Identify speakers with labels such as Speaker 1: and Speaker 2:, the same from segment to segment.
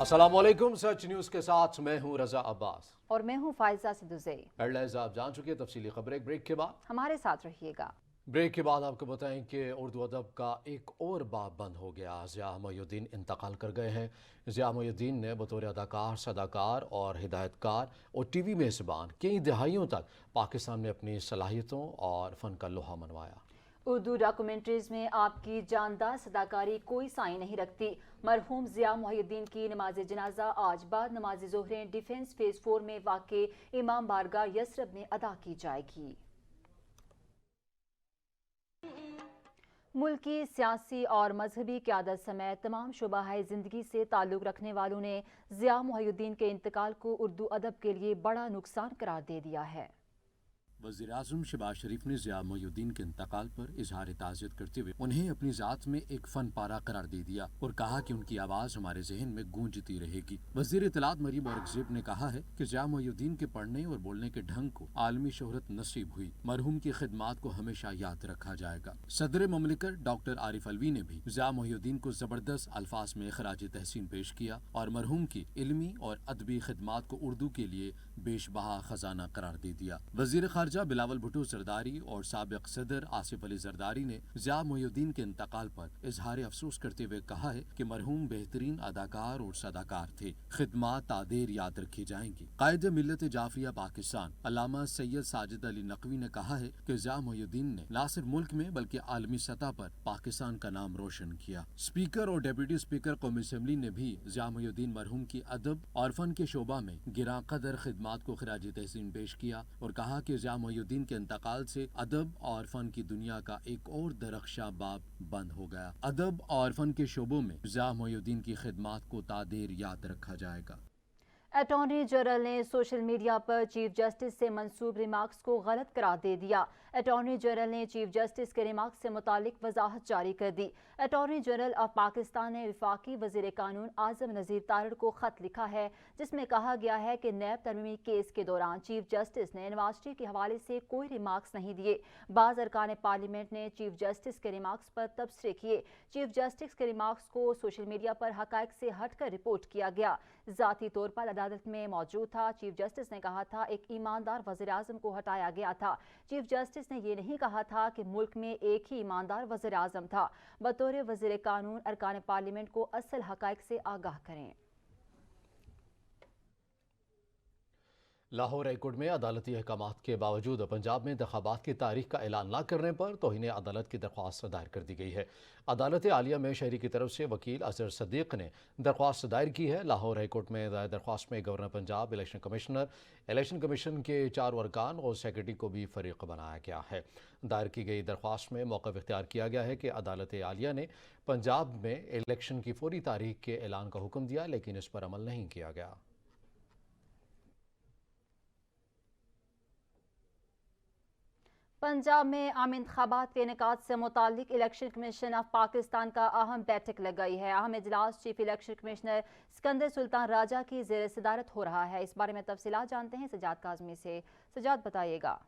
Speaker 1: अस्सलाम वालेकुम। सच न्यूज के साथ मैं हूं रजा अब्बास
Speaker 2: और मैं हूं फायजा सिद्दुज़ई।
Speaker 1: हेडलाइंस आप जान चुके हैं, तफसीली खबरें ब्रेक के बाद।
Speaker 2: हमारे साथ रहिएगा।
Speaker 1: ब्रेक के बाद आपको बताएं कि उर्दू अदब का एक और बाब बंद हो गया। ज़िया मोइनुद्दीन इंतकाल कर गए हैं। ज़िया मोइनुद्दीन ने बतौर अदाकार, सदाकार और हिदायतकार और टीवी मेज़बान कई दहाइयों तक पाकिस्तान में अपनी सलाहियतों और फ़न का लोहा मनवाया।
Speaker 2: उर्दू डॉक्यूमेंट्रीज में आपकी जानदार सदाकारी कोई साई नहीं रखती। मरहूम ज़िया मोइनुद्दीन की नमाज जनाजा आज बाद नमाज ज़ोहरें डिफेंस फेज 4 में वाक़े इमाम बारगाह यसरब में अदा की जाएगी। मुल्क की सियासी और मजहबी क़यादत समेत तमाम शुबाए ज़िंदगी से ताल्लुक़ रखने वालों ने ज़िया मोइनुद्दीन के इंतकाल को उर्दू अदब के लिए बड़ा नुकसान करार दे दिया है।
Speaker 1: वज़ीर-ए-आज़म शहबाज शरीफ ने ज़िया मोइनुद्दीन के इंतकाल पर इजहार ताज़ियत करते हुए उन्हें अपनी ज़ात में एक फ़न पारा करार दे दिया और कहा कि उनकी आवाज़ हमारे जहन में गूंजती रहेगी। वज़ीर इत्तलात मरीम औरंगज़ेब ने कहा है कि ज़िया मोइनुद्दीन के पढ़ने और बोलने के ढंग को आलमी शोहरत नसीब हुई। मरहूम की खिदमात को हमेशा याद रखा जाएगा। सदर ममलिकत डॉक्टर आरिफ अलवी ने भी ज़िया मोइनुद्दीन को ज़बरदस्त अल्फाज में खराज तहसीन पेश किया और मरहूम की इल्मी और अदबी खिदमात को उर्दू के लिए बेशबहा खजाना करार दे दिया। वज़ीर खारजा बिलावल भुट्टो जरदारी और साबिक सदर आसिफ अली जरदारी ने ज़िया मोइनुद्दीन के इंतकाल पर इजहार अफसोस करते हुए कहा है कि मरहूम बेहतरीन अदाकार और सदाकार थे। खिदमात तादेर याद रखी जाएंगी। कायद मिल्लत जाफिया पाकिस्तान अल्लामा सैयद साजिद अली नकवी ने कहा है कि ज़िया मोइनुद्दीन ने न सिर्फ मुल्क में बल्कि आलमी सतह पर पाकिस्तान का नाम रोशन किया। स्पीकर और डेप्यूटी स्पीकर कौमी असम्बली ने भी ज़िया मोइनुद्दीन मरहूम की अदब और फन के शोबा में गिरा कदर खिदमात को खिराज तहसीन पेश किया और कहा कि ज़िया मोइनुद्दीन के इंतकाल से अदब और फन की दुनिया का एक और दरख्शा बाब बंद हो गया। अदब और फन के शोबों में ज़िया मोइनुद्दीन की खिदमात को तादेर याद रखा जाएगा।
Speaker 2: अटॉर्नी जनरल ने सोशल मीडिया पर चीफ जस्टिस से मंसूब रिमार्क्स को गलत करार दे दिया। अटॉर्नी जनरल ने चीफ जस्टिस के रिमार्क्स से मुतालिक वजाहत जारी कर दी। अटॉर्नी जनरल ऑफ पाकिस्तान ने वफाकी वज़ीर कानून आज़म नज़ीर तारड़ को खत लिखा है जिसमें कहा गया है कि नैब तरमीमी केस के दौरान चीफ जस्टिस ने यूनिवर्सिटी के हवाले से कोई रिमार्क्स नहीं दिए। बाज़ अरकान पार्लियामेंट ने चीफ जस्टिस के रिमार्क्स पर तबसरे किए। चीफ जस्टिस के रिमार्क्स को सोशल मीडिया पर हक़ाइक़ से हटकर रिपोर्ट किया गया। ज़ाती तौर पर अदालत में मौजूद था। चीफ जस्टिस ने कहा था एक ईमानदार वज़ीर आज़म को हटाया गया था। चीफ जस्टिस ने यह नहीं कहा था कि मुल्क में एक ही ईमानदार वज़ीर आज़म था। बतौर वज़ीर कानून अरकान पार्लियामेंट को असल हक़ाइक़ से आगाह करें।
Speaker 1: लाहौर हाईकोर्ट में अदालती अहकामात के बावजूद पंजाब में इंतखाबात की तारीख का ऐलान न करने पर तौहीन अदालत की दरख्वास्त दायर कर दी गई है। अदालत आलिया में शहरी की तरफ से वकील अजहर सदीक ने दरख्वास्त दायर की है। लाहौर हाईकोर्ट में दायर दरख्वास्त में governor Punjab, election commissioner, election commission के 4 अरकान और सेक्रेटरी को भी फरीक बनाया गया है। दायर की गई दरख्वास्त में मौक़िफ़ इख्तियार किया गया है कि अदालत आलिया ने पंजाब में इलेक्शन की फौरी तारीख के ऐलान का हुक्म दिया लेकिन इस पर अमल नहीं किया गया।
Speaker 2: पंजाब में आम इंतखाबात के इनेकाद से मुतालिक इलेक्शन कमीशन ऑफ पाकिस्तान का अहम बैठक लगाई है। अहम इजलास chief election commissioner Sikandar Sultan Raja की ज़ेर सदारत हो रहा है। इस बारे में तफसीलात जानते हैं सजाद काज़मी से। सजाद बताइएगा।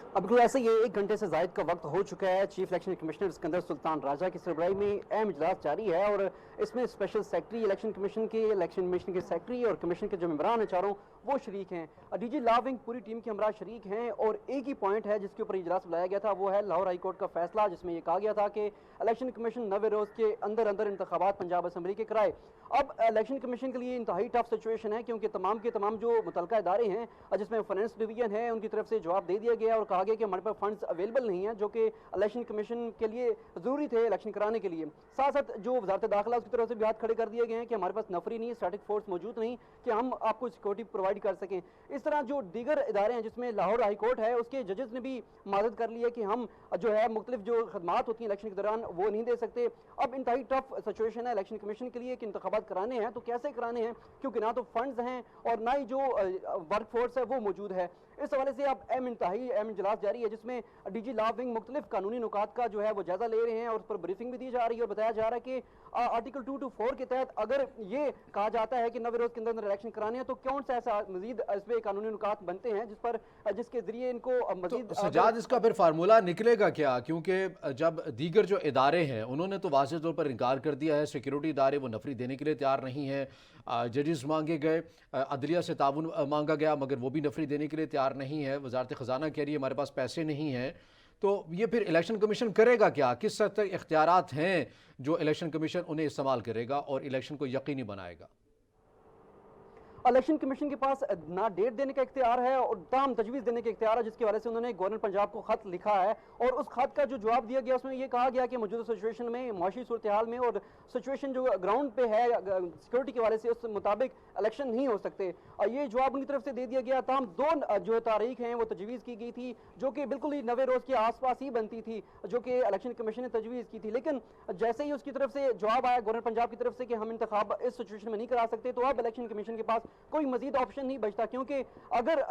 Speaker 3: अब बिल्कुल ऐसे ये 1 घंटे से ज़ायद का वक्त हो चुका है। Chief election commissioner Sikandar Sultan Raja की सरबराही में अहम इजलास जारी है और इसमें स्पेशल सेक्रेटरी इलेक्शन कमीशन के सेक्रेटरी और कमीशन के जो मेंबरान हैं चारों वो शरीक हैं। डीजी लॉ विंग पूरी टीम के हमरा शरीक हैं और एक ही पॉइंट है जिसके ऊपर इजलास बुलाया गया था, वो है लाहौर हाई कोर्ट का फैसला जिसमें यह कहा गया था कि इलेक्शन कमीशन 90 रोज़ के अंदर अंदर इंतखाबात पंजाब असम्बली के कराए। अब इलेक्शन कमीशन के लिए इंतहाई टफ सिचुएशन है क्योंकि तमाम के तमाम जो मुतलका इदारे हैं जिसमें फाइनेंस डिवीजन है उनकी तरफ से जवाब दे दिया गया और कहा गया कि हमारे पास फंड्स अवेलेबल नहीं है जो कि इलेक्शन कमीशन के लिए ज़रूरी थे इलेक्शन कराने के लिए। साथ साथ जो वजारत दाखिला उसकी तरफ से भी हाथ खड़े कर दिए गए हैं कि हमारे पास नफरी नहीं, स्टैटिक फोर्स मौजूद नहीं कि हम आपको सिक्योरिटी प्रोवाइड कर सकें। इस तरह जो दीगर इदारे हैं जिसमें लाहौर हाई कोर्ट है उसके जजेस ने भी मदद कर ली है कि हम जो है मुख्तलिफ जो खदमात होती हैं इलेक्शन के दौरान वो नहीं दे सकते। अब इंतहाई टफ सिचुएशन है इलेक्शन कमीशन के लिए कि इंतखाबात कराने हैं तो कैसे कराने हैं क्योंकि ना तो फंड्स हैं और ना ही जो वर्क फोर्स है वो मौजूद है। इस हवाले से अब अहम इजलास जारी है जिसमें डीजी लॉ विंग मुख्तलिफ कानूनी नुकात का जो है वो जायजा ले रहे हैं और उस पर ब्रीफिंग भी दी जा रही है और बताया जा रहा है कि आर्टिकल 2 to 4 के तहत अगर ये कहा जाता है कि 90 रोज के अंदर इलेक्शन कराने हैं तो कौन सा ऐसा मजीद इस पे कानूनी नुकात बनते हैं जिसके जरिए इनको मजीद
Speaker 1: तो सजाद इसका फिर फार्मूला निकलेगा क्या? क्योंकि जब दीगर जो इदारे हैं उन्होंने तो वाज़ेह तौर पर इनकार कर दिया है, सिक्योरिटी इदारे वो नफरी देने के लिए तैयार नहीं है, जजेस मांगे गए, अदलिया से ताउन मांगा गया मगर वो भी नफरी देने के लिए तैयार नहीं है, वजारत ख़जाना कह रही है हमारे पास पैसे नहीं हैं, तो ये फिर इलेक्शन कमीशन करेगा क्या? किस हद तक इख्तियारात हैं जो इलेक्शन कमीशन उन्हें इस्तेमाल करेगा और इलेक्शन को यकीनी बनाएगा?
Speaker 3: इलेक्शन कमीशन के पास ना डेट देने का इख्तियार है और ताम तजवीज़ देने का इख्तियार है, जिसकी वजह से उन्होंने गवर्नर पंजाब को खत लिखा है और उस खत का जो जवाब दिया गया उसमें यह कहा गया कि मौजूदा सिचुएशन में, माशी सूरत हाल में और सिचुएशन जो ग्राउंड पे है सिक्योरिटी के वाले से उस मुताबिक इलेक्शन नहीं हो सकते। ये जवाब उनकी तरफ से दे दिया गया। ताम दो जो तारीख हैं वो तजवीज़ की गई थी जो कि बिल्कुल ही 90 रोज़ के आसपास ही बनती थी, जो कि इलेक्शन कमीशन ने तजवीज़ की थी, लेकिन जैसे ही उसकी तरफ से जवाब आया गवर्नर पंजाब की तरफ से कि हम इंतखाब इस सिचुएशन में नहीं करा सकते, तो अब इलेक्शन कमीशन के पास कोई मजीद ऑप्शन नहीं बचता, क्योंकि अगर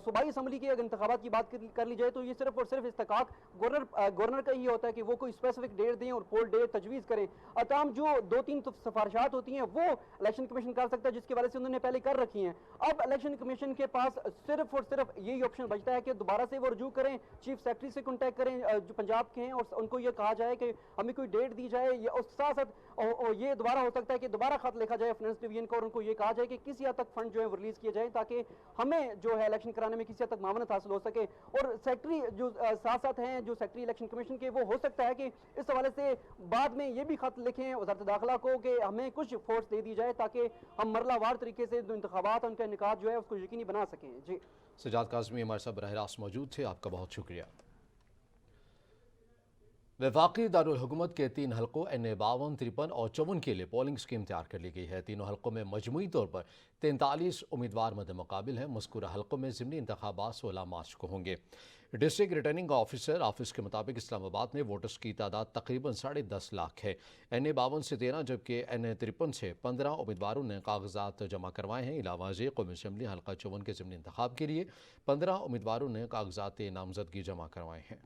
Speaker 3: सूबाई असम्बली के इंतखाबात की बात कर ली जाए तो ये सिर्फ और सिर्फ इस्तकाक गवर्नर का ही होता है कि वो कोई स्पेसिफिक डेट दें और पोल डेट तजवीज़ करें। तमाम जो 2-3 सिफारिशात होती हैं वो इलेक्शन कमीशन कर सकता है, जिसकी वजह से उन्होंने पहले कर रखी हैं। अब इलेक्शन कमीशन के पास सिर्फ और सिर्फ यही ऑप्शन बचता है कि दोबारा से वो रजू करें, चीफ सेक्रेटरी से कॉन्टैक्ट करें जो पंजाब के हैं और उनको ये कहा जाए कि हमें कोई डेट दी जाए, या उस साथ साथ ये दोबारा हो सकता है कि दोबारा खत लिखा जाए फाइनेंस डिवीजन को और उनको ये कहा जाए कि किसी हद तक फंड जो है वो रिलीज किए जाए ताकि हमें जो है इलेक्शन कराने में किसी हद तक मामनत हासिल हो सके। और सेक्रेटरी जो साथ साथ हैं जो सेक्रेटरी इलेक्शन कमीशन के, वो हो सकता है कि इस हवाले से बाद में ये भी खत लिखें वज़ारत दाखिला को कि हमें कुछ फोर्स दे दी जाए ताकि हम मरलावार तरीके से जो इंतखाबात उनका इनेकाद जो है उसको यकीनी बना सकें। जी
Speaker 1: सजाद काज़मी हमारे साथ बराह रास्त मौजूद थे, आपका बहुत शुक्रिया। वफाकी दारुल हुकूमत के 3 हलकों NA 52, 53 और 54 के लिए पोलिंग स्कीम तैयार कर ली गई है। तीनों हलकों में मजमूई तौर पर 43 उम्मीदवार मद मुकाबिल हैं। मज़कूरा हलकों में ज़िमनी इंतखाबात 16 मार्च को होंगे। डिस्ट्रिक्ट रिटर्निंग ऑफिसर ऑफिस के मुताबिक इस्लामाबाद में वोटर्स की तादाद तकरीबन 10.5 लाख है। NA 52 से 13 जबकि NA 53 से 15 उम्मीदवारों ने कागजात जमा करवाए हैं। इलावा कौमी असम्बली हल्का 54 के ज़िमनी इंतखाब के लिए 15 उम्मीदवारों ने कागजात नामजदगी जमा करवाए हैं।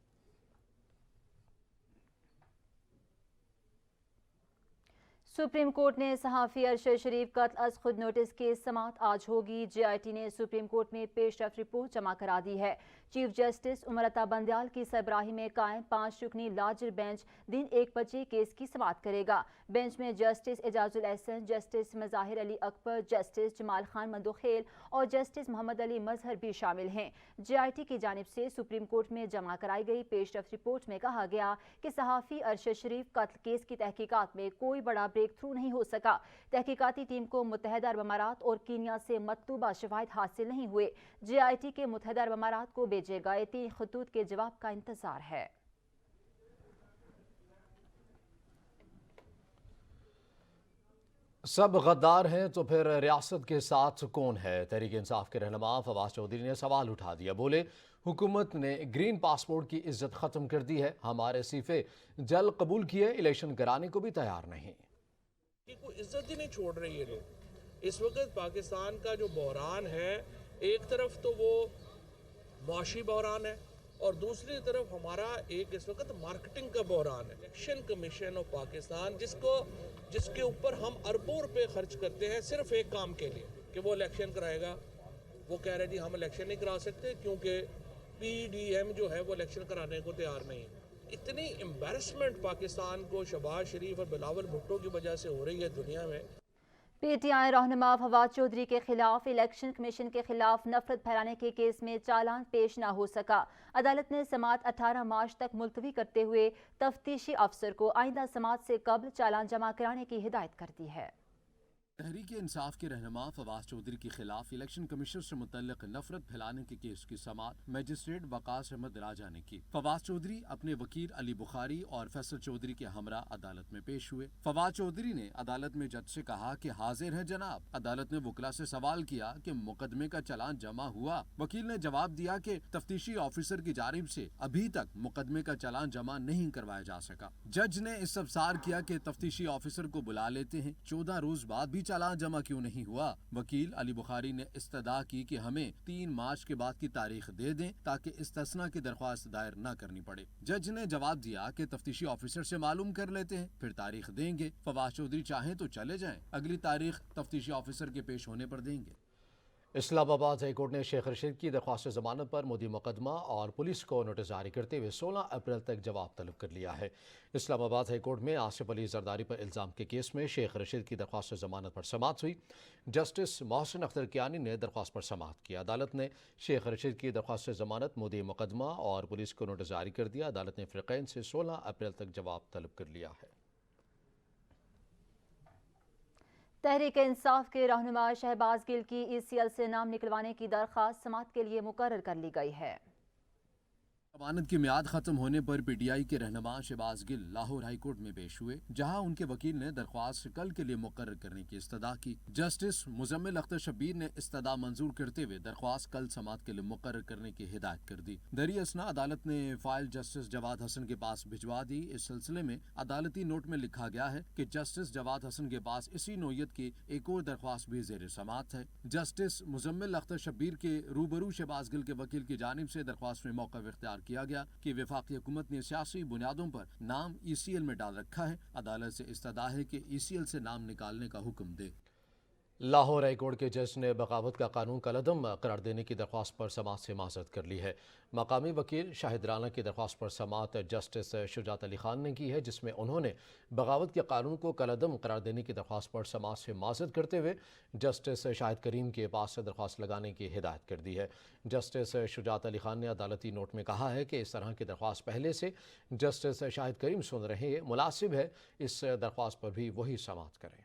Speaker 2: सुप्रीम कोर्ट ने सहाफ़ी अरशद शरीफ कत्ल अज़ खुद नोटिस की समाअत आज होगी। JIT ने सुप्रीम कोर्ट में पेशरफ रिपोर्ट जमा करा दी है। चीफ जस्टिस उमर अता बंदयाल की सरबराही में कायम 5 रुकनी लार्जर बेंच दिन 1 बजे केस की समाअत करेगा। बेंच में justice Ijazul Ahsan, justice Mazahir Ali Akbar, justice Jamal Khan Mandokhel और जस्टिस मोहम्मद अली मजहर भी शामिल हैं। JIT की जानिब से सुप्रीम कोर्ट में जमा कराई गई पेशरफ रिपोर्ट में कहा गया कि सहाफ़ी अरशद शरीफ कत्ल केस की तहकीकात में कोई बड़ा ब्रेक थ्रू नहीं हो सका। तहकीकाती टीम को मुत्तहिदा अरब अमारात और कीनिया से मतलूबा शवाहिद हासिल नहीं हुए। JIT के मुत्तहिदा अरब अमारात को भेजे गए 3 खतूत के जवाब का इंतजार है।
Speaker 1: सब गद्दार हैं तो फिर रियासत के साथ कौन है? तहरीक इंसाफ के रहनुमा फवाद चौधरी ने सवाल उठा दिया। बोले, हुकूमत ने ग्रीन पासपोर्ट की इज्जत ख़त्म कर दी है, हमारे सीफे जल कबूल किए, इलेक्शन कराने को भी तैयार नहीं।
Speaker 4: कोई इज्जत ही नहीं छोड़ रही है लोग। इस वक्त पाकिस्तान का जो बहरान है, एक तरफ तो वो मुआशी बहरान है और दूसरी तरफ हमारा एक इस वक्त मार्केटिंग का बहरान है। इलेक्शन कमीशन ऑफ पाकिस्तान जिसके ऊपर हम अरबों रुपए खर्च करते हैं सिर्फ एक काम के लिए कि वो इलेक्शन कराएगा, वो कह रहे जी हम इलेक्शन नहीं करा सकते क्योंकि PDM जो है वो इलेक्शन कराने को तैयार नहीं। इतनी एम्बैरसमेंट पाकिस्तान को शहबाज शरीफ और बिलावल भुट्टो की वजह से हो रही है दुनिया में।
Speaker 2: PTI रहनुमा फवाद चौधरी के खिलाफ इलेक्शन कमीशन के खिलाफ नफरत फैलाने के केस में चालान पेश न हो सका। अदालत ने समाअत 18 मार्च तक मुलतवी करते हुए तफ्तीशी अफसर को आइंदा समाअत से कबल चालान जमा कराने की हिदायत कर दी है।
Speaker 1: तहरीक इंसाफ के रहनुमा फवाद चौधरी के खिलाफ इलेक्शन कमीशन से मुतल्लिक नफरत फैलाने के केस की समाअत मजिस्ट्रेट वकास अहमद राजा ने की। फवाद चौधरी अपने वकील अली बुखारी और फैसल चौधरी के हमरा अदालत में पेश हुए। फवाद चौधरी ने अदालत में जज से कहा कि हाजिर है जनाब। अदालत ने वकला से सवाल किया कि मुकदमे का चालान जमा हुआ। वकील ने जवाब दिया कि तफ्तीशी ऑफिसर की जानिब से अभी तक मुकदमे का चालान जमा नहीं करवाया जा सका। जज ने इस्तफसार किया कि तफ्तीशी ऑफिसर को बुला लेते हैं, 14 रोज बाद भी चालान जमा क्यों नहीं हुआ। वकील अली बुखारी ने इस्तदा की कि हमें 3 मार्च के बाद की तारीख दे दें ताकि इस्तिस्ना की दरख्वास्त दायर न करनी पड़े। जज ने जवाब दिया कि तफ्तीशी ऑफिसर से मालूम कर लेते हैं, फिर तारीख देंगे। फवाद चौधरी चाहें तो चले जाएं, अगली तारीख तफ्तीशी ऑफिसर के पेश होने पर देंगे। इस्लामाबाद हाई कोर्ट ने शेख रशीद की दरख्वास्त जमानत पर मुद्दी मुकदमा और पुलिस को नोटिस जारी करते हुए 16 अप्रैल तक जवाब तलब कर लिया है। इस्लामाबाद हाई कोर्ट में आसिफ अली जरदारी पर इल्ज़ाम के केस में शेख रशीद की दरख्वास्त जमानत पर समाअत हुई। जस्टिस मोहसिन अख्तर कियानी ने दरख्वास्त पर समाअत की। अदालत ने शेख रशीद की दरख्वास्त जमानत, मुद्दी मुकदमा और पुलिस को नोटिस जारी कर दिया। अदालत ने फ़रीक़ैन से 16 अप्रैल तक जवाब तलब कर लिया है।
Speaker 2: तहरीक इंसाफ के रहनुमा शहबाज गिल की ECL से नाम निकलवाने की दरख्वास्त समाअत के लिए मुकर्रर कर ली गई है।
Speaker 1: जमानत की मियाद खत्म होने पर PTI के रहनुमा शहबाज गिल लाहौर हाई कोर्ट में पेश हुए, जहां उनके वकील ने दरख्वास्त कल के लिए मुकर्रर करने की इस्तदा की। जस्टिस मुजम्मिल अख्तर शब्बीर ने इस्तदा मंजूर करते हुए दरख्वास्त कल समाअत के लिए मुकर्रर करने की हिदायत कर दी। दरी असना अदालत ने फाइल जस्टिस जवाद हसन के पास भिजवा दी। इस सिलसिले में अदालती नोट में लिखा गया है कि जस्टिस जवाद हसन के पास इसी नोयत की एक और दरख्वास्त भी ज़ेर समाअत है। जस्टिस मुजम्मिल अख्तर शब्बीर के रूबरू शहबाज गिल के वकील की जानिब से दरख्वास्त में मौक़िफ़ इख्तियार किया गया कि वफाकी हुकूमत ने सियासी बुनियादों पर नाम ECL में डाल रखा है। अदालत से इस्तदा है कि ECL से नाम निकालने का हुक्म दे। लाहौर हाई कोर्ट के जज ने बगावत का कानून कलअदम करार देने की दरख्वास्त पर समाअत से माज़रत कर ली है। मकामी वकील शाहिद राना की दरख्वास्त पर समाअत जस्टिस शुजात अली खान ने की है, जिसमें उन्होंने बगावत के कानून को कलअदम करार देने की दरख्वास्त पर समाअत से माज़रत करते हुए जस्टिस शाहिद करीम के पास दरख्वास्त लगाने की हिदायत कर दी है। जस्टिस शुजात अली खान ने अदालती नोट में कहा है कि इस तरह की दरख्वास्त पहले से जस्टिस शाहिद करीम सुन रहे, मुनासिब है इस दरख्वास्त पर भी वही समाअत करें।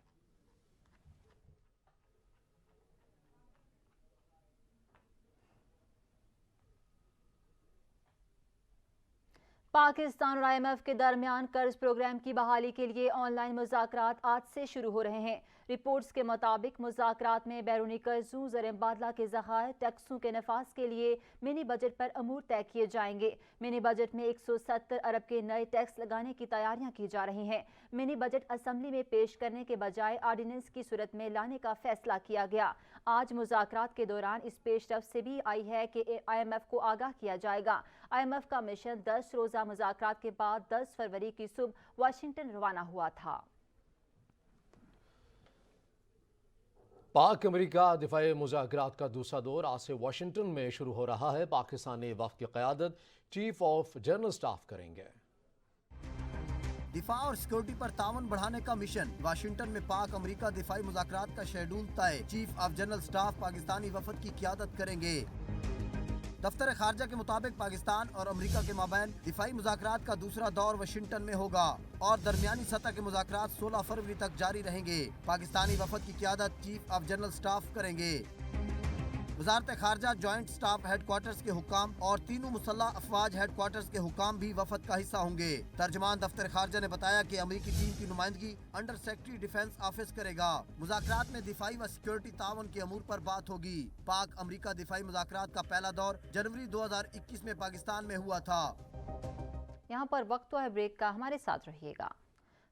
Speaker 2: पाकिस्तान और IMF के दरमियान कर्ज प्रोग्राम की बहाली के लिए ऑनलाइन मुज़ाकरात आज से शुरू हो रहे हैं। रिपोर्ट्स के मुताबिक मुज़ाकरात में बैरूनी कर्जों, ज़र-ए-मुबादला के ज़खायर, टैक्सों के नफाज के लिए मिनी बजट पर अमूर तय किए जाएंगे। मिनी बजट में 170 अरब के नए टैक्स लगाने की तैयारियां की जा रही हैं। मिनी बजट असम्बली में पेश करने के बजाय ऑर्डिनेंस की सूरत में लाने का फैसला किया गया। आज मुज़ाकरात के दौरान इस पेशरफ से भी आई है कि IMF को आगाह किया जाएगा। IMF का मिशन 10 रोज़ा मुज़ाकरात के बाद 10 फरवरी की सुबह वाशिंगटन रवाना हुआ था।
Speaker 1: पाक अमेरिका दिफाई मुज़ाकरात का दूसरा दौर आज से वाशिंगटन में शुरू हो रहा है। पाकिस्तानी वफ़द की क़यादत चीफ ऑफ जनरल स्टाफ करेंगे।
Speaker 5: दिफा और सिक्योरिटी पर तावन बढ़ाने का मिशन। वाशिंगटन में पाक अमेरिका दिफाई मुज़ाकरात का शेड्यूल तय। Chief of general staff Pakistani वफ़द की क़यादत करेंगे। दफ्तर खारजा के मुताबिक पाकिस्तान और अमेरिका के माबैन दिफाई मुज़ाकरात का दूसरा दौर वाशिंगटन में होगा और दरमियानी सतह के मुज़ाकरात 16 फरवरी तक जारी रहेंगे। पाकिस्तानी वफ़द की क़यादत चीफ ऑफ जनरल स्टाफ करेंगे। वज़ारत खारजा, जॉइंट स्टाफ हेडक्वार्टर्स के हुक्काम और तीनों मुसल्लह अफवाज हेडक्वार्टर्स के हुक्काम भी वफद का हिस्सा होंगे। तर्जमान दफ्तर खारजा ने बताया कि अमरीकी टीम की नुमाइंदगी अंडर सेक्रेटरी डिफेंस ऑफिस करेगा। मुज़ाकरात में दिफाई व सिक्योरिटी ताउन के अमूर पर बात होगी। पाक अमरीका दिफाई मुज़ाकरात का पहला दौर जनवरी 2021 में पाकिस्तान में हुआ था।
Speaker 2: यहाँ पर वक्त है ब्रेक का, हमारे साथ रहिएगा।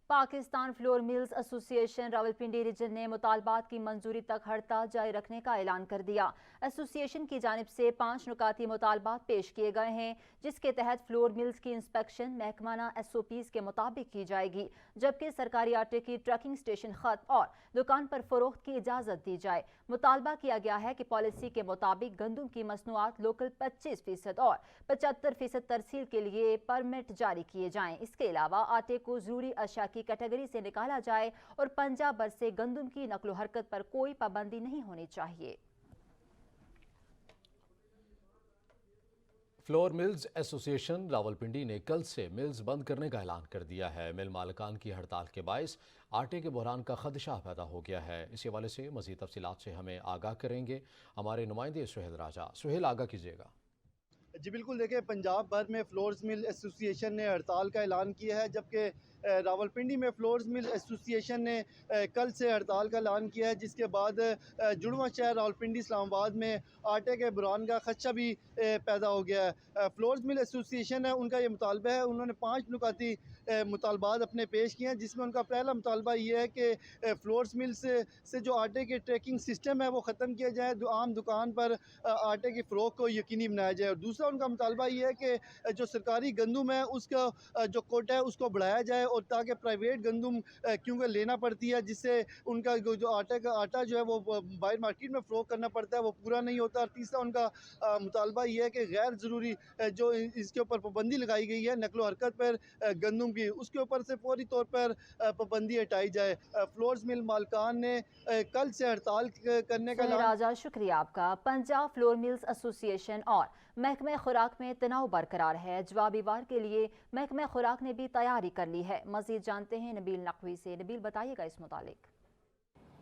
Speaker 2: Pakistan flour mills association Rawalpindi region ने मुतालबात की मंजूरी तक हड़ताल जारी रखने का ऐलान कर दिया। एसोसिएशन की जानिब से 5 नुकाती मुतालबात पेश किए गए हैं, जिसके तहत फ्लोर मिल्स की इंस्पेक्शन महकमाना SOPs के मुताबिक की जाएगी, जबकि सरकारी आटे की ट्रकिंग स्टेशन खत और दुकान पर फरोख्त की इजाज़त दी जाए। मुतालबा किया गया है कि पॉलिसी के मुताबिक गंदम की मसनूआत लोकल 25% और 75% तरसील के लिए परमिट जारी किए जाएं। इसके अलावा आटे को ज़रूरी अशिया की कैटेगरी से निकाला जाए और पंजाब भर से गंदम की नकलो हरकत पर कोई पाबंदी नहीं होनी चाहिए।
Speaker 1: फ्लोर मिल्स एसोसिएशन रावलपिंडी ने कल से मिल्स बंद करने का ऐलान कर दिया है। मिल मालिकान की हड़ताल के बायस आटे के बहरान का खदशा पैदा हो गया है। इस हवाले से मज़ीद तफसीलात से हमें आगाह करेंगे हमारे नुमाइंदे सुहेल राजा। सुहेल, आगाह कीजिएगा।
Speaker 6: जी बिल्कुल, देखिए पंजाब भर में फ्लोर्स मिल एसोसिएशन ने हड़ताल का ऐलान किया है, जबकि रावलपिंडी में फ्लोर्स मिल एसोसिएशन ने कल से हड़ताल का ऐलान किया है, जिसके बाद जुड़वा शहर रावलपिंडी इस्लामाबाद में आटे के बुरान का खदशा भी पैदा हो गया है। फ्लोर्स मिल एसोसिएशन है, उनका ये मुतालबा है, उन्होंने 5 नुकाती मुतालबात अपने पेश किए हैं, जिसमें उनका पहला मुतालबा ये है कि फ्लोर्स मिल से जो आटे के ट्रैकिंग सिस्टम है वो ख़त्म किया जाए, आम दुकान पर आटे की फ़रोख्त को यकीनी बनाया जाए। और दूसरा उनका मुतालबा ये है कि जो सरकारी गंदम है उसका जो कोटा है उसको बढ़ाया जाए और ताकि प्राइवेट गंदम क्योंकि लेना पड़ती है, जिससे उनका जो आटा जो है वो बाहर मार्केट में फ़रोख्त करना पड़ता है, वो पूरा नहीं होता। और तीसरा उनका मुतालबा ये है कि गैर ज़रूरी जो इसके ऊपर पाबंदी लगाई गई है नकलो हरकत पर गंदम की, उसके ऊपर से फौरी तौर पर पाबंदी हटाई जाए। फ्लोर्स मिल मालकान ने कल से हड़ताल करने का
Speaker 2: सुनील
Speaker 6: ऐलान।
Speaker 2: राजा, शुक्रिया आपका। पंजाब फ्लोर मिल्स एसोसिएशन और महकमे खुराक में तनाव बरकरार है। जवाबी वार के लिए महकमे खुराक ने भी तैयारी कर ली है। मजीद जानते हैं नबील नकवी से। नबील, बताइएगा इस मुतालिक।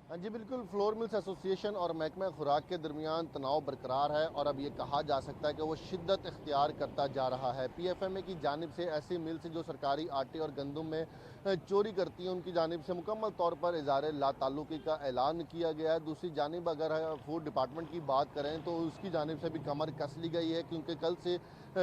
Speaker 7: हाँ जी बिल्कुल, फ्लोर मिल्स एसोसिएशन और महकमा खुराक के दरमियान तनाव बरकरार है और अब ये कहा जा सकता है कि वो शिद्दत इख्तियार करता जा रहा है। PFMA की जानिब से ऐसी मिल्स जो सरकारी आटे और गंदम में चोरी करती हैं उनकी जानिब से मुकम्मल तौर पर इज़ारे लाताल्लुकी का ऐलान किया गया है। दूसरी जानिब अगर फूड डिपार्टमेंट की बात करें तो उसकी जानिब से भी कमर कस ली गई है, क्योंकि कल से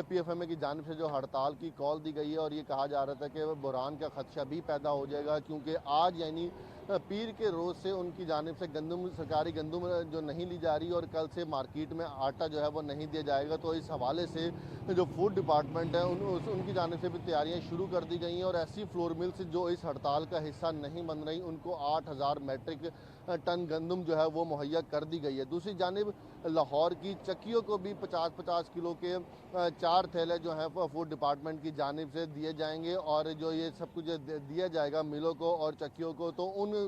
Speaker 7: PFMA की जानिब से जो हड़ताल की कॉल दी गई है और ये कहा जा रहा था कि बुहरान का खदशा भी पैदा हो जाएगा, क्योंकि आज यानी पीर के रोज़ से उनकी जानिब से गंदम सरकारी गंदम जो नहीं ली जा रही और कल से मार्केट में आटा जो है वो नहीं दिया जाएगा। तो इस हवाले से जो फूड डिपार्टमेंट है उनकी जानिब से भी तैयारियां शुरू कर दी गई हैं और ऐसी फ्लोर मिल्स जो इस हड़ताल का हिस्सा नहीं बन रही उनको 8000 मैट्रिक टन गंदम जो है वो मुहैया कर दी गई है। दूसरी जानिब लाहौर की चक्कियों को भी 50-50 किलो के 4 थैले जो हैं फूड डिपार्टमेंट की जानिब से दिए जाएंगे और जो ये सब कुछ दिया जाएगा मिलों को और चक्कियों को तो उन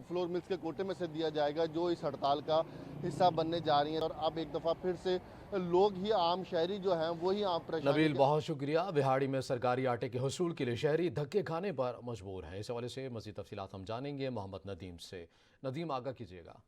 Speaker 7: फ्लोर मिल्स के कोटे में से दिया जाएगा जो इस हड़ताल का हिस्सा बनने जा रही हैं। और अब एक दफ़ा फिर से लोग ही आम शहरी जो हैं वही आप परेशानी।
Speaker 1: नबील, बहुत शुक्रिया। बिहाड़ी में सरकारी आटे के हुसूल के लिए शहरी धक्के खाने पर मजबूर हैं। इस हवाले से मज़ीद तफसीलात हम जानेंगे मोहम्मद नदीम से। नदीम, आगाह कीजिएगा।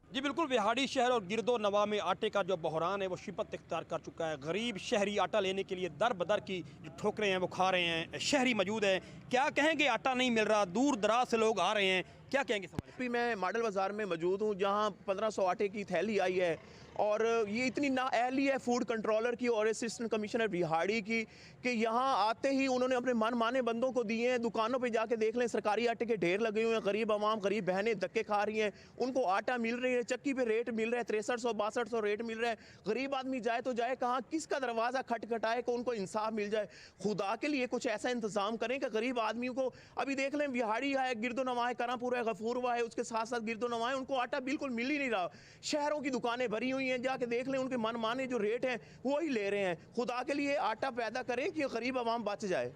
Speaker 8: जी बिल्कुल, बिहाड़ी शहर और गिरदो नवा में आटे का जो बहरान है वो शिपत इख्तियार कर चुका है। गरीब शहरी आटा लेने के लिए दर बदर की जो ठोकरें हैं वो खा रहे हैं। शहरी मौजूद हैं, क्या कहेंगे? आटा नहीं मिल रहा, दूर दराज से लोग आ रहे हैं, क्या कहेंगे?
Speaker 9: अभी मैं मॉडल बाज़ार में मौजूद हूँ जहाँ 1500 आटे की थैली आई है और ये इतनी नाअहली है फूड कंट्रोलर की और असिस्टेंट कमिश्नर बिहाड़ी की कि यहाँ आते ही उन्होंने अपने मन माने बंदों को दिए हैं। दुकानों पे जाके देख लें, सरकारी आटे के ढेर लगे हुए हैं। गरीब आवाम, गरीब बहनें धक्के खा रही हैं, उनको आटा मिल रही है, चक्की पे रेट मिल रहा है 6300-6200 रेट मिल रहा है। गरीब आदमी जाए तो जाए कहाँ, किसका दरवाज़ा खटखटाए कि उनको इंसाफ मिल जाए? खुदा के लिए कुछ ऐसा इंतज़ाम करें कि गरीब आदमियों को, अभी देख लें बिहाड़ी है, गिरदो नवा है, करापुर है, गफूरवा है, उसके साथ साथ गिरदो नवा है, उनको आटा बिल्कुल मिल ही नहीं रहा। शहरों की दुकानें भरी हुई हैं, जाके देख लें, उनके मन माने जो रेट हैं वो ही ले रहे हैं। खुदा के लिए आटा पैदा करें कि गरीब आवाम बच जाए।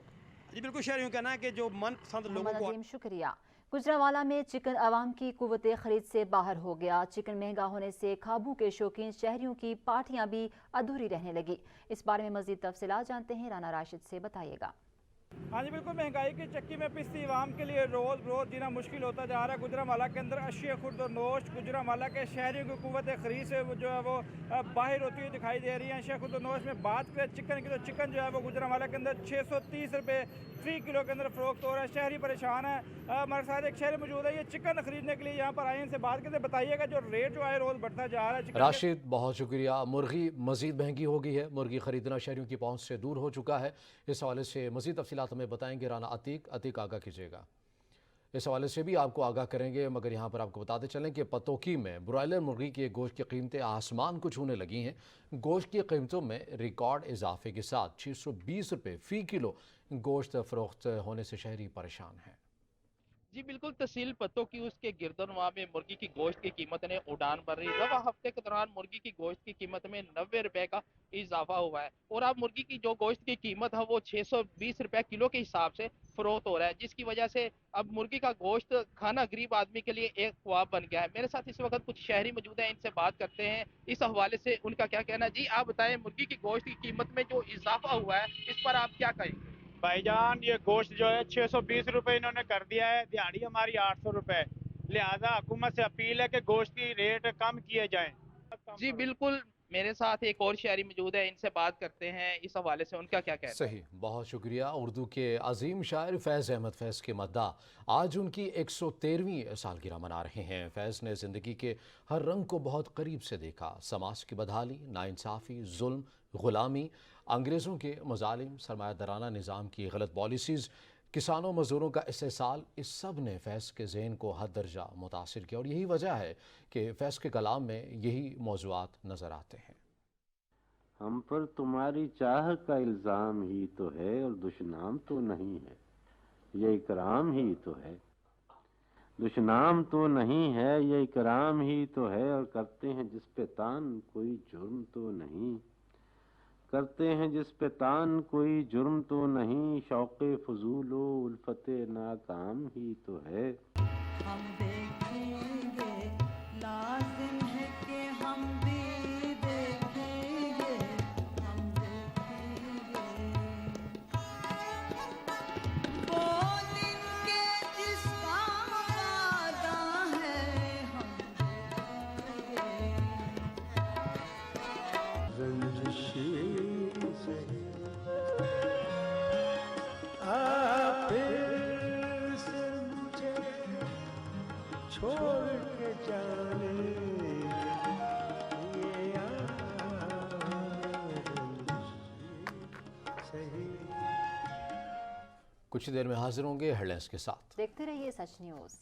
Speaker 8: जी बिल्कुल, शहरियों का कहना है कि जो मनपसंद लोगों को।
Speaker 2: नदीम, शुक्रिया। गुजरांवाला में चिकन आवाम की कुव्वत खरीद से बाहर हो गया। चिकन महंगा होने से काबू के शौकीन शहरियों की पार्टियां भी अधूरी रहने लगी। इस बारे में मजीद तफसीलात जानते हैं, राना राशिद से। बताइएगा।
Speaker 10: हाँ जी बिल्कुल, महंगाई की चक्की में पिसती आवाम के लिए रोज़ रोज़ जीना मुश्किल होता जा रहा है। गुजरांवाला के अंदर अशिया खुर्द और नोश गुजरांवाला के शहरियों की कुव्वत खरीद से जो है वो बाहर होती हुई दिखाई दे रही है। अशिया खुर्द और नोश में बात करें चिकन की तो चिकन जो है वो गुजरांवाला के अंदर 630 रुपये फ़ी किलो के अंदर फ़रोख्त हो रहा है। शहरी परेशान है। हमारे साथ एक शहरी मौजूद है, ये चिकन खरीदने के लिए यहाँ पर आए, इनसे बात करते बताइएगा जो रेट जो है रोज़ बढ़ता जा रहा है।
Speaker 1: राशिद, बहुत शुक्रिया। मुर्गी मज़ीद महंगी हो गई है। मुर्गी ख़रीदना शहरियों की पहुँच से दूर हो चुका है। इस हवाले से मज़ीद तफसीलात हमें बताएंगे राना अतीक आगाह कीजिएगा। इस हवाले से भी आपको आगाह करेंगे, मगर यहाँ पर आपको बताते चलें कि पतोकी में ब्रॉयलर मुर्गी के गोश्त की कीमतें आसमान को छूने लगी हैं। गोश्त की कीमतों में रिकॉर्ड इजाफे के साथ 620 रुपये फ़ी किलो गोश्त फ़रोख्त होने से शहरी परेशान हैं।
Speaker 11: जी बिल्कुल, तहसील पत्तों की उसके गिरदनवा में मुर्गी की गोश्त की कीमत ने उड़ान भर रही। रवा हफ्ते के दौरान मुर्गी की गोश्त की कीमत में 90 रुपए का इजाफा हुआ है और अब मुर्गी की जो गोश्त की कीमत है वो 620 रुपए किलो के हिसाब से फरोख्त हो रहा है, जिसकी वजह से अब मुर्गी का गोश्त खाना गरीब आदमी के लिए एक ख्वाब बन गया है। मेरे साथ इस वक्त कुछ शहरी मौजूद हैं, इनसे बात करते हैं इस हवाले से उनका क्या कहना है। जी आप बताएं, मुर्गी की गोश्त की कीमत में जो इजाफा हुआ है इस पर आप क्या कहेंगे?
Speaker 10: भाईजान, ये गोश्त जो है 620 रुपए इन्होंने कर दिया है, दिहाड़ी हमारी 800 रुपए। लिहाजा हुकूमत से अपील है कि गोश्त की रेट कम किए जाएं।
Speaker 11: जी बिल्कुल, मेरे साथ एक और शहरी मौजूद है, इनसे बात करते हैं इस हवाले से उनका क्या कहना है।
Speaker 1: सही, बहुत शुक्रिया। उर्दू के अजीम शायर फैज़ अहमद फैज़ के मद्दा आज उनकी 113वीं सालगिरह मना रहे हैं। फैज़ ने ज़िंदगी के हर रंग को बहुत करीब से देखा। समाज की बदहाली, नाइंसाफ़ी, जुल्म, ग़ुलामी, अंग्रेज़ों के मज़ालिम, सरमायादाराना निज़ाम की गलत पॉलिसीज़, किसानों मज़दूरों का इस्तेसाल, इस सब ने फैज़ के ज़हन को हद दर्जा मुतासिर किया और यही वजह है कि फैज़ के कलाम में यही मौज़ूआत नज़र आते हैं।
Speaker 12: हम पर तुम्हारी चाह का इल्ज़ाम ही तो है और दुश्नाम तो नहीं है। ये इकराम ही तो है, दुश्नाम तो नहीं है, ये इकराम ही तो है। और करते हैं जिस पे तान कोई जुर्म तो नहीं, करते हैं जिस पे तान कोई जुर्म तो नहीं, शौक़े फजूलो उल्फते नाकाम ही तो है।
Speaker 13: हम देखेंगे, लाजिम है कि हम भी देखेंगे, हम देखेंगे वो दिन के जिसका वादा है, हम
Speaker 12: रंजिश से छोड़ के जाने
Speaker 1: कुछ देर में हाजिर होंगे हेडलाइंस के साथ।
Speaker 2: देखते रहिए सच न्यूज़।